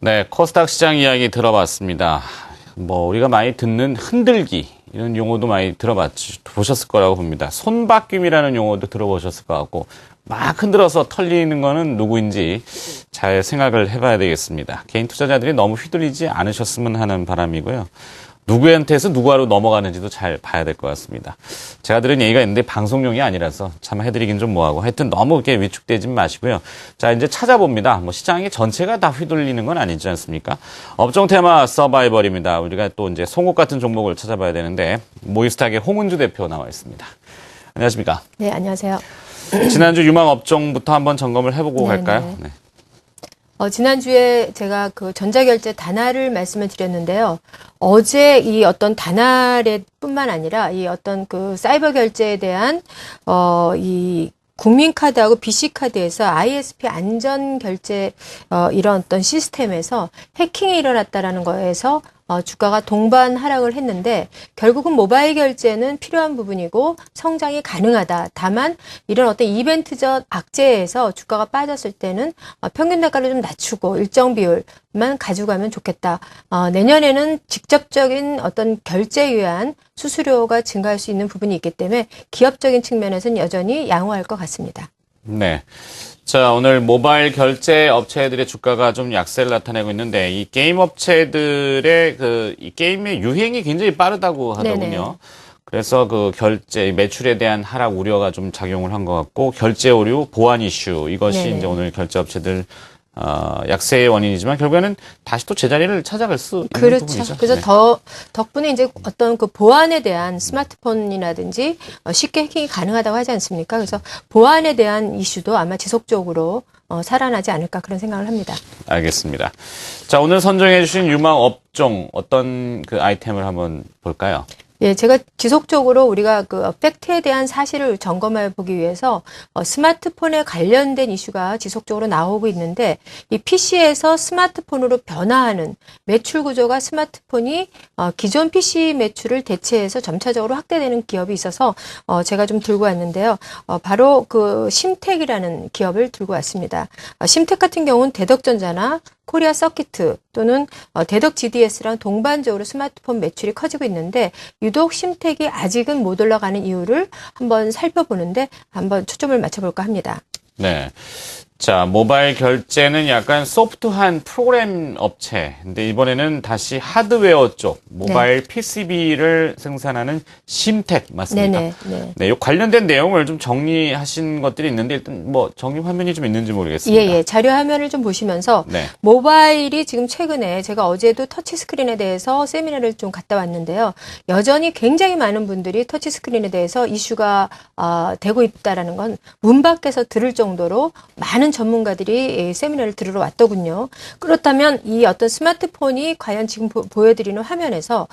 네, 코스닥 시장 이야기 들어봤습니다. 우리가 많이 듣는 흔들기, 이런 용어도 많이 보셨을 거라고 봅니다. 손바뀜이라는 용어도 들어보셨을 것 같고, 막 흔들어서 털리는 거는 누구인지 잘 생각을 해봐야 되겠습니다. 개인 투자자들이 너무 휘둘리지 않으셨으면 하는 바람이고요. 누구한테서 누구하로 넘어가는지도 잘 봐야 될 것 같습니다. 제가 들은 얘기가 있는데 방송용이 아니라서 참 해드리긴 좀 뭐하고, 하여튼 너무 이렇게 위축되지 마시고요. 자, 이제 찾아봅니다. 시장이 전체가 다 휘둘리는 건 아니지 않습니까? 업종 테마 서바이벌입니다. 우리가 또 이제 송곳 같은 종목을 찾아봐야 되는데, 모이스탁의 홍은주 대표 나와 있습니다. 안녕하십니까? 네, 안녕하세요. 지난주 유망 업종부터 한번 점검을 해보고 갈까요? 네. 지난주에 제가 그 전자결제 단알을 말씀을 드렸는데요. 어제 이 어떤 단알에 뿐만 아니라 이 어떤 그 사이버 결제에 대한, 이 국민카드하고 BC카드에서 ISP 안전결제, 이런 어떤 시스템에서 해킹이 일어났다라는 거에서 주가가 동반 하락을 했는데, 결국은 모바일 결제는 필요한 부분이고 성장이 가능하다. 다만 이런 어떤 이벤트적 악재에서 주가가 빠졌을 때는 평균 단가를 좀 낮추고 일정 비율만 가져가면 좋겠다. 내년에는 직접적인 어떤 결제에 의한 수수료가 증가할 수 있는 부분이 있기 때문에 기업적인 측면에서는 여전히 양호할 것 같습니다. 네. 자, 오늘 모바일 결제 업체들의 주가가 좀 약세를 나타내고 있는데, 이 게임 업체들의 이 게임의 유행이 굉장히 빠르다고 하더군요. 네네. 그래서 그 결제, 매출에 대한 하락 우려가 좀 작용을 한 것 같고, 결제 오류, 보안 이슈, 이것이 네네. 이제 오늘 결제 업체들 약세의 원인이지만 결국에는 다시 또 제자리를 찾아갈 수 있는 부분이죠. 그래서 네. 덕분에 이제 어떤 그 보안에 대한 스마트폰이라든지 쉽게 해킹이 가능하다고 하지 않습니까? 그래서 보안에 대한 이슈도 아마 지속적으로 살아나지 않을까 그런 생각을 합니다. 알겠습니다. 자, 오늘 선정해 주신 유망 업종 어떤 그 아이템을 한번 볼까요? 예, 제가 지속적으로 우리가 그 팩트에 대한 사실을 점검해 보기 위해서 스마트폰에 관련된 이슈가 지속적으로 나오고 있는데, 이 PC에서 스마트폰으로 변화하는 매출 구조가 스마트폰이 기존 PC 매출을 대체해서 점차적으로 확대되는 기업이 있어서 제가 좀 들고 왔는데요. 바로 그 심텍이라는 기업을 들고 왔습니다. 심텍 같은 경우는 대덕전자나 코리아 서키트 또는 대덕 GDS랑 동반적으로 스마트폰 매출이 커지고 있는데, 유독 심텍이 아직은 못 올라가는 이유를 한번 살펴보는데 한번 초점을 맞춰볼까 합니다. 네. 자, 모바일 결제는 약간 소프트한 프로그램 업체. 근데 이번에는 다시 하드웨어 쪽, 모바일 네. PCB를 생산하는 심텍 맞습니까? 네네. 네, 요 관련된 내용을 좀 정리하신 것들이 있는데 일단 정리 화면이 좀 있는지 모르겠습니다. 예. 자료 화면을 좀 보시면서 네. 모바일이 지금 최근에 제가 어제도 터치 스크린에 대해서 세미나를 좀 갔다 왔는데요. 여전히 굉장히 많은 분들이 터치 스크린에 대해서 이슈가 되고 있다라는 건 문 밖에서 들을 정도로 많은 전문가들이 세미나를 들으러 왔더군요. 그렇다면 이 어떤 스마트폰이 과연 지금 보여드리는 화면에서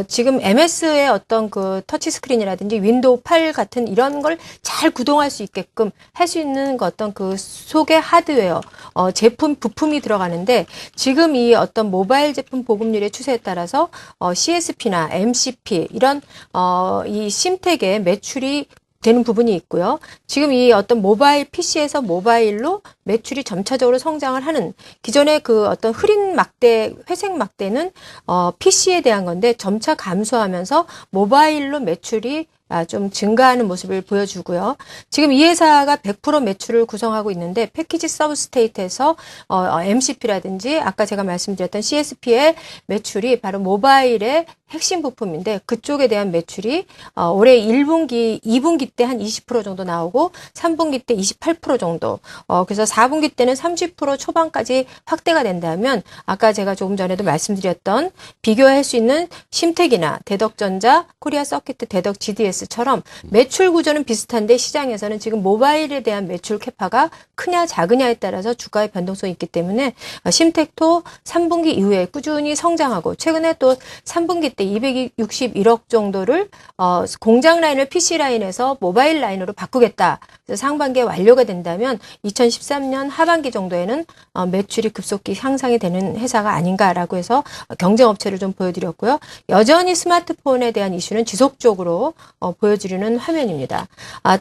지금 MS의 어떤 그 터치 스크린이라든지 윈도우 8 같은 이런 걸 잘 구동할 수 있게끔 할 수 있는 어떤 그 속의 하드웨어, 제품, 부품이 들어가는데, 지금 이 어떤 모바일 제품 보급률의 추세에 따라서 CSP나 MCP 이런 이 심텍의 매출이 되는 부분이 있고요. 지금 이 어떤 모바일 PC에서 모바일로 매출이 점차적으로 성장을 하는, 기존의 그 어떤 흐린 막대, 회색 막대는 PC에 대한 건데 점차 감소하면서 모바일로 매출이 좀 증가하는 모습을 보여주고요. 지금 이 회사가 100% 매출을 구성하고 있는데, 패키지 서브스테이트에서 MCP라든지 아까 제가 말씀드렸던 CSP의 매출이 바로 모바일의 핵심 부품인데, 그쪽에 대한 매출이 올해 1분기, 2분기 때 한 20% 정도 나오고 3분기 때 28% 정도, 그래서 4분기 때는 30% 초반까지 확대가 된다면, 아까 제가 조금 전에도 말씀드렸던 비교할 수 있는 심텍이나 대덕전자, 코리아 서키트, 대덕 GDS처럼 매출 구조는 비슷한데 시장에서는 지금 모바일에 대한 매출 캐파가 크냐 작으냐에 따라서 주가의 변동성이 있기 때문에 심텍도 3분기 이후에 꾸준히 성장하고, 최근에 또 3분기 때 261억 정도를 공장 라인을 PC 라인에서 모바일 라인으로 바꾸겠다. 그래서 상반기에 완료가 된다면 2013년 하반기 정도에는 매출이 급속히 향상이 되는 회사가 아닌가라고 해서 경쟁 업체를 좀 보여드렸고요. 여전히 스마트폰에 대한 이슈는 지속적으로 보여드리는 화면입니다.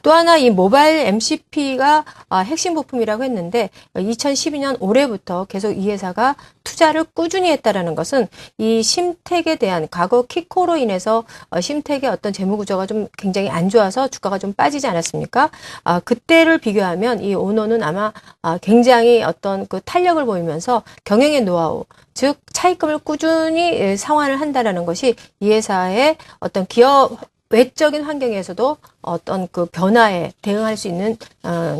또 하나 이 모바일 MCP가 핵심 부품이라고 했는데 2012년 올해부터 계속 이 회사가 투자를 꾸준히 했다라는 것은 이 심택에 대한 과거 키코로 인해서 심택의 어떤 재무 구조가 좀 굉장히 안 좋아서 주가가 좀 빠지지 않았습니까? 그때를 비교하면 이 오너는 아마 굉장히 어떤 그 탄력을 보이면서 경영의 노하우, 즉 차입금을 꾸준히 상환을 한다라는 것이 이 회사의 어떤 기업 외적인 환경에서도 어떤 그 변화에 대응할 수 있는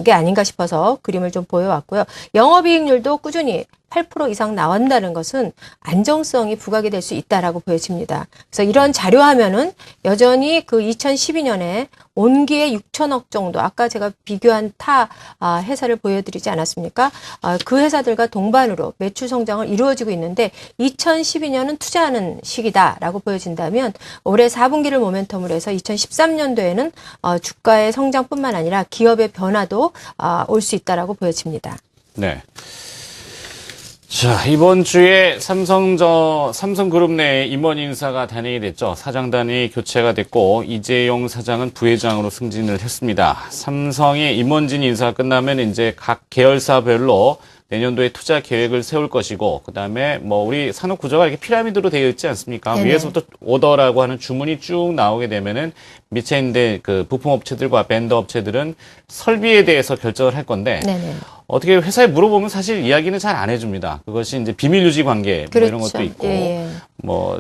게 아닌가 싶어서 그림을 좀 보여왔고요. 영업이익률도 꾸준히 8% 이상 나온다는 것은 안정성이 부각이 될 수 있다라고 보여집니다. 그래서 이런 자료화면은 여전히 그 2012년에 온기에 6천억 정도, 아까 제가 비교한 타 회사를 보여드리지 않았습니까? 그 회사들과 동반으로 매출 성장을 이루어지고 있는데 2012년은 투자하는 시기다라고 보여진다면 올해 4분기를 모멘텀으로 해서 2013년도에는 주가의 성장뿐만 아니라 기업의 변화도 올 수 있다라고 보여집니다. 네. 자, 이번 주에 삼성그룹 내 임원 인사가 단행이 됐죠. 사장단이 교체가 됐고, 이재용 사장은 부회장으로 승진을 했습니다. 삼성의 임원진 인사가 끝나면 이제 각 계열사별로 내년도에 투자 계획을 세울 것이고, 그 다음에 우리 산업 구조가 이렇게 피라미드로 되어 있지 않습니까? 네네. 위에서부터 오더라고 하는 주문이 쭉 나오게 되면은 밑에 있는 그 부품업체들과 밴더 업체들은 설비에 대해서 결정을 할 건데, 네네. 어떻게 회사에 물어보면 사실 이야기는 잘 안 해줍니다. 그것이 이제 비밀 유지 관계 그렇죠. 이런 것도 있고 예.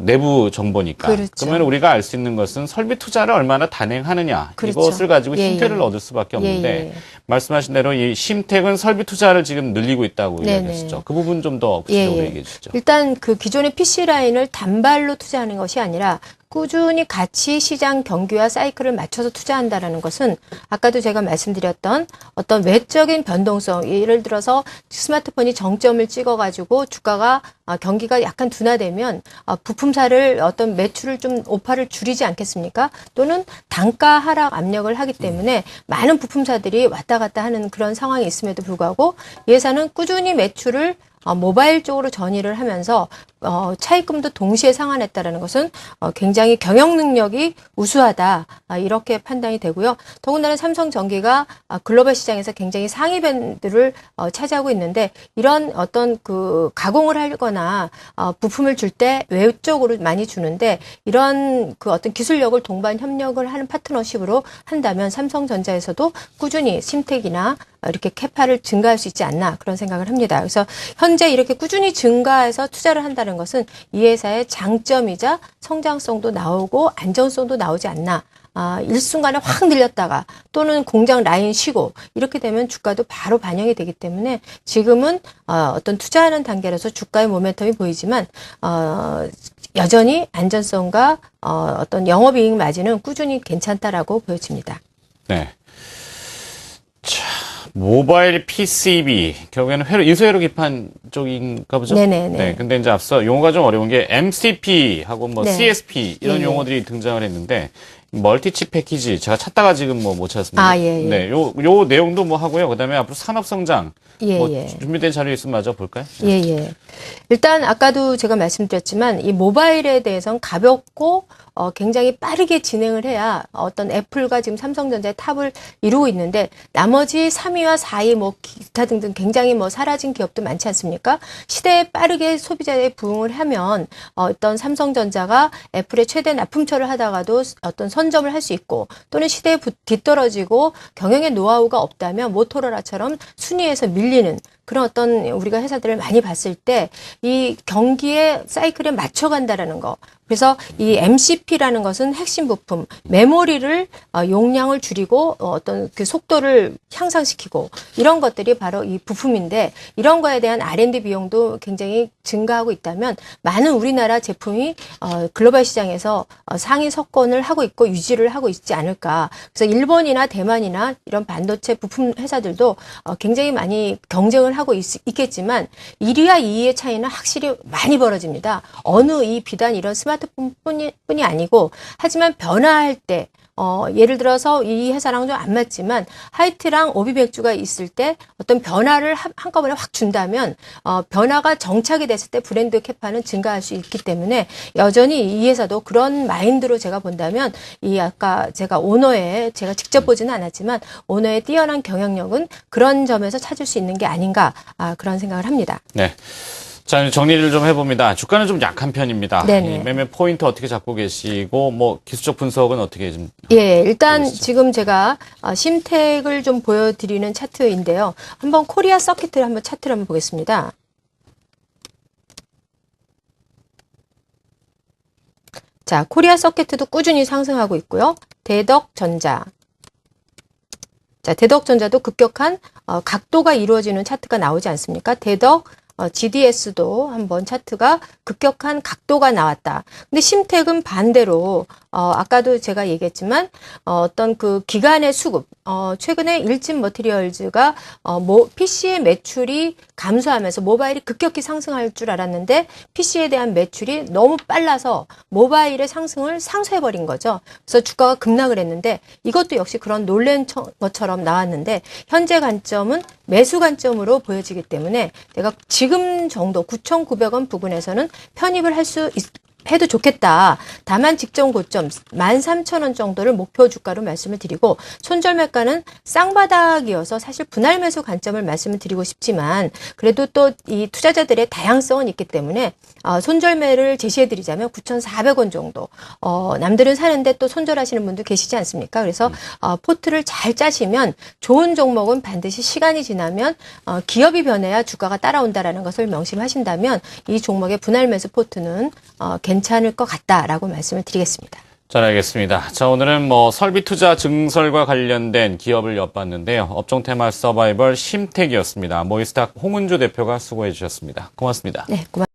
내부 정보니까. 그렇죠. 그러면 우리가 알 수 있는 것은 설비 투자를 얼마나 단행하느냐 그렇죠. 이것을 가지고 힘태를 예. 얻을 수밖에 없는데 예. 말씀하신 대로 이 심택은 설비 투자를 지금 늘리고 있다고 이야기하시죠. 그 부분 좀 더 구체적으로 얘기해 주시죠. 일단 그 기존의 PC 라인을 단발로 투자하는 것이 아니라 꾸준히 같이 시장 경기와 사이클을 맞춰서 투자한다라는 것은 아까도 제가 말씀드렸던 어떤 외적인 변동성, 예를 들어서 스마트폰이 정점을 찍어가지고 주가가 경기가 약간 둔화되면 부품사를 어떤 매출을 좀 오파를 줄이지 않겠습니까? 또는 단가 하락 압력을 하기 때문에 많은 부품사들이 왔다 갔다 하는 그런 상황이 있음에도 불구하고 이 회사는 꾸준히 매출을 모바일 쪽으로 전이를 하면서 차입금도 동시에 상환했다라는 것은 굉장히 경영 능력이 우수하다 이렇게 판단이 되고요. 더군다나 삼성전기가 글로벌 시장에서 굉장히 상위 밴드를 차지하고 있는데 이런 어떤 그 가공을 하거나 부품을 줄 때 외적으로 많이 주는데 이런 그 어떤 기술력을 동반 협력을 하는 파트너십으로 한다면 삼성전자에서도 꾸준히 심택이나 이렇게 캐파를 증가할 수 있지 않나 그런 생각을 합니다. 그래서 현재 이렇게 꾸준히 증가해서 투자를 한다는 것은 이 회사의 장점이자 성장성도 나오고 안정성도 나오지 않나. 일순간에 확 늘렸다가 또는 공장 라인 쉬고 이렇게 되면 주가도 바로 반영이 되기 때문에 지금은 어떤 투자하는 단계라서 주가의 모멘텀이 보이지만 여전히 안전성과 어떤 영업이익 마진은 꾸준히 괜찮다라고 보여집니다. 네. 자, 모바일 PCB 결국에는 인수회로 기판 쪽인가 보죠? 네네네. 네. 근데 이제 앞서 용어가 좀 어려운 게 MCP하고 네. CSP 이런 용어들이 등장을 했는데 멀티칩 패키지 제가 찾다가 지금 못 찾았습니다. 네. 요 내용도 하고요. 그다음에 앞으로 산업 성장 준비된 자료 있으면 마저 볼까요? 일단 아까도 제가 말씀드렸지만 이 모바일에 대해서는 가볍고 굉장히 빠르게 진행을 해야 어떤 애플과 지금 삼성전자의 탑을 이루고 있는데 나머지 3위와 4위 기타 등등 굉장히 사라진 기업도 많지 않습니까? 시대에 빠르게 소비자에 부응을 하면 어떤 삼성전자가 애플의 최대 납품처를 하다가도 어떤 선점을 할 수 있고 또는 시대에 뒤떨어지고 경영의 노하우가 없다면 모토로라처럼 순위에서 밀리는 그런 어떤 우리가 회사들을 많이 봤을 때 이 경기의 사이클에 맞춰간다라는 거. 그래서 이 MCP라는 것은 핵심 부품, 메모리를 용량을 줄이고 어떤 그 속도를 향상시키고 이런 것들이 바로 이 부품인데 이런 거에 대한 R&D 비용도 굉장히 증가하고 있다면 많은 우리나라 제품이 글로벌 시장에서 상위 석권을 하고 있고 유지를 하고 있지 않을까. 그래서 일본이나 대만이나 이런 반도체 부품 회사들도 굉장히 많이 경쟁을 하고 있겠지만 1위와 2위의 차이는 확실히 많이 벌어집니다. 어느 비단 이런 스마트폰뿐이 아니고 하지만 변화할 때 예를 들어서 이 회사랑 좀 안 맞지만 하이트랑 오비백주가 있을 때 어떤 변화를 한꺼번에 확 준다면 변화가 정착이 됐을 때 브랜드 캐파는 증가할 수 있기 때문에 여전히 이 회사도 그런 마인드로 제가 본다면 이 아까 제가 직접 보지는 않았지만 오너의 뛰어난 경영력은 그런 점에서 찾을 수 있는 게 아닌가 그런 생각을 합니다. 네. 자, 정리를 좀 해봅니다. 주가는 좀 약한 편입니다. 네네. 이 매매 포인트 어떻게 잡고 계시고, 뭐, 기술적 분석은 어떻게 좀. 예, 일단 보이시죠? 지금 제가 심택을 좀 보여드리는 차트인데요. 한번 코리아 서킷을 한번 차트를 한번 보겠습니다. 자, 코리아 서킷도 꾸준히 상승하고 있고요. 대덕전자. 자, 대덕전자도 급격한 각도가 이루어지는 차트가 나오지 않습니까? 대덕 GDS도 한번 차트가 급격한 각도가 나왔다. 근데 심택은 반대로 아까도 제가 얘기했지만 어떤 그 기간의 수급 최근에 일진 머티리얼즈가 PC의 매출이 감소하면서 모바일이 급격히 상승할 줄 알았는데 PC에 대한 매출이 너무 빨라서 모바일의 상승을 상쇄해버린 거죠. 그래서 주가가 급락을 했는데 이것도 역시 그런 놀란 것처럼 나왔는데 현재 관점은 매수 관점으로 보여지기 때문에 내가 지금 정도 9,900원 부근에서는 편입을 해도 좋겠다. 다만 직전 고점 13,000원 정도를 목표 주가로 말씀을 드리고 손절매가는 쌍바닥이어서 사실 분할 매수 관점을 말씀을 드리고 싶지만 그래도 또 이 투자자들의 다양성은 있기 때문에 손절매를 제시해 드리자면 9,400원 정도. 남들은 사는데 또 손절하시는 분도 계시지 않습니까? 그래서 포트를 잘 짜시면 좋은 종목은 반드시 시간이 지나면 기업이 변해야 주가가 따라온다라는 것을 명심하신다면 이 종목의 분할 매수 포트는 괜찮을 것 같다라고 말씀을 드리겠습니다. 잘 알겠습니다. 자, 오늘은 뭐 설비 투자 증설과 관련된 기업을 엿봤는데요. 업종 테마 서바이벌 심택이었습니다. 모이스탁 홍은주 대표가 수고해 주셨습니다. 고맙습니다. 네, 고맙습니다.